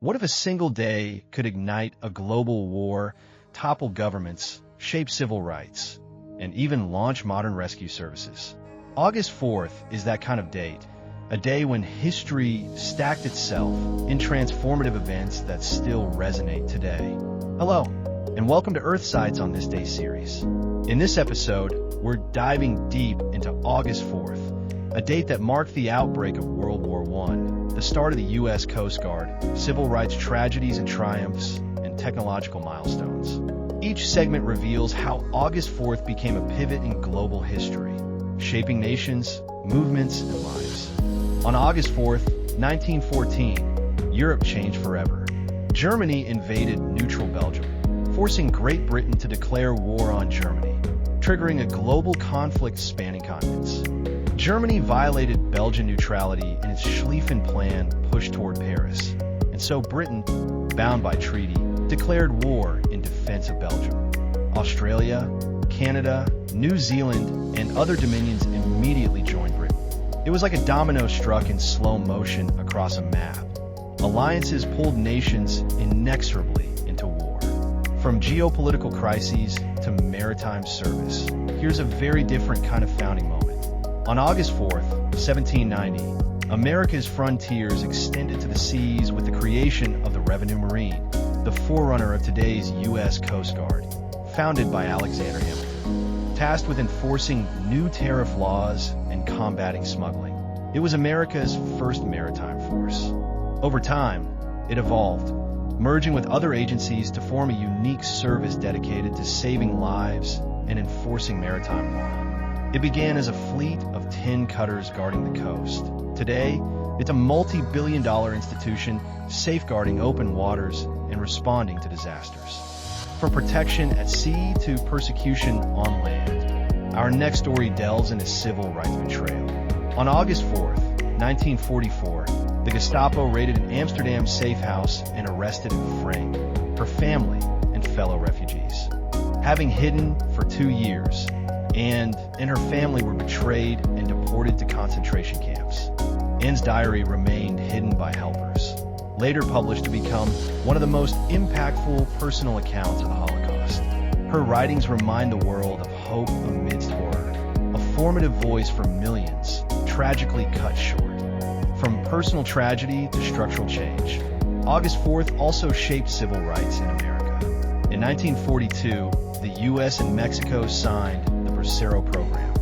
What if a single day could ignite a global war, topple governments, shape civil rights, and even launch modern rescue services? August 4th is that kind of date, a day when history stacked itself in transformative events that still resonate today. Hello, and welcome to Earthsides on This Day series. In this episode, we're diving deep into August 4th, a date that marked the outbreak of World War I, the start of the U.S. Coast Guard, civil rights tragedies and triumphs, and technological milestones. Each segment reveals how August 4th became a pivot in global history, shaping nations, movements, and lives. On August 4th, 1914, Europe changed forever. Germany invaded neutral Belgium, forcing Great Britain to declare war on Germany, triggering a global conflict spanning continents. Germany violated Belgian neutrality in its Schlieffen Plan push toward Paris, and so Britain, bound by treaty, declared war in defense of Belgium. Australia, Canada, New Zealand, and other dominions immediately joined Britain. It was like a domino struck in slow motion across a map. Alliances pulled nations inexorably into war. From geopolitical crises to maritime service, here's a very different kind of founding moment. On August 4th, 1790, America's frontiers extended to the seas with the creation of the Revenue Marine, the forerunner of today's U.S. Coast Guard, founded by Alexander Hamilton. Tasked with enforcing new tariff laws and combating smuggling, it was America's first maritime force. Over time, it evolved, merging with other agencies to form a unique service dedicated to saving lives and enforcing maritime law. It began as a fleet of 10 cutters guarding the coast. Today, it's a multi-billion-dollar institution safeguarding open waters and responding to disasters. From protection at sea to persecution on land, our next story delves into civil rights betrayal. On August 4th, 1944, the Gestapo raided an Amsterdam safe house and arrested and framed her family and fellow refugees. Having hidden for 2 years, Anne and her family were betrayed and deported to concentration camps. Anne's diary remained hidden by helpers, later published to become one of the most impactful personal accounts of the Holocaust. Her writings remind the world of hope amidst horror, a formative voice for millions, tragically cut short. From personal tragedy to structural change, August 4th also shaped civil rights in America. In 1942, the U.S. and Mexico signed the Bracero Program,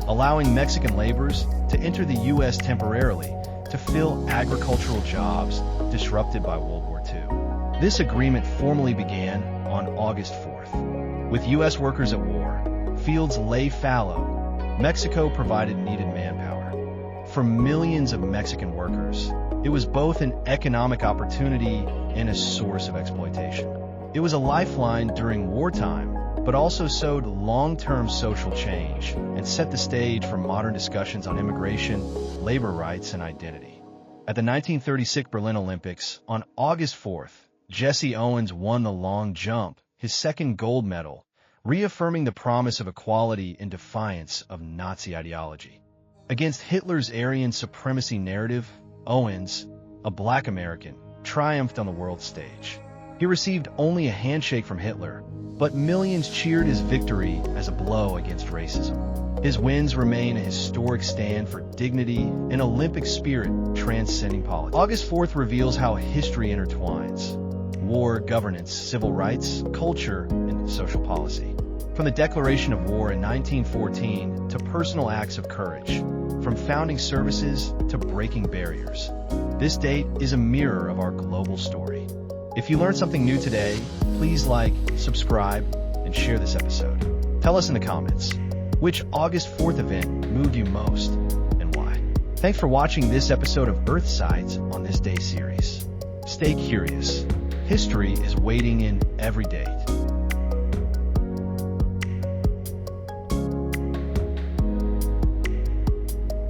allowing Mexican laborers to enter the U.S. temporarily to fill agricultural jobs disrupted by World War II. This agreement formally began on August 4th. With U.S. workers at war, fields lay fallow. Mexico provided needed manpower. For millions of Mexican workers, it was both an economic opportunity and a source of exploitation. It was a lifeline during wartime, but also sowed long-term social change and set the stage for modern discussions on immigration, labor rights, and identity. At the 1936 Berlin Olympics, on August 4th, Jesse Owens won the long jump, his second gold medal, reaffirming the promise of equality in defiance of Nazi ideology. Against Hitler's Aryan supremacy narrative, Owens, a black American, triumphed on the world stage. He received only a handshake from Hitler, but millions cheered his victory as a blow against racism. His wins remain a historic stand for dignity and Olympic spirit transcending politics. August 4th reveals how history intertwines: war, governance, civil rights, culture, and social policy. From the declaration of war in 1914 to personal acts of courage, from founding services to breaking barriers, this date is a mirror of our global story. If you learned something new today, please like, subscribe, and share this episode. Tell us in the comments, which August 4th event moved you most and why? Thanks for watching this episode of Earthsides on This Day series. Stay curious. History is waiting in every day.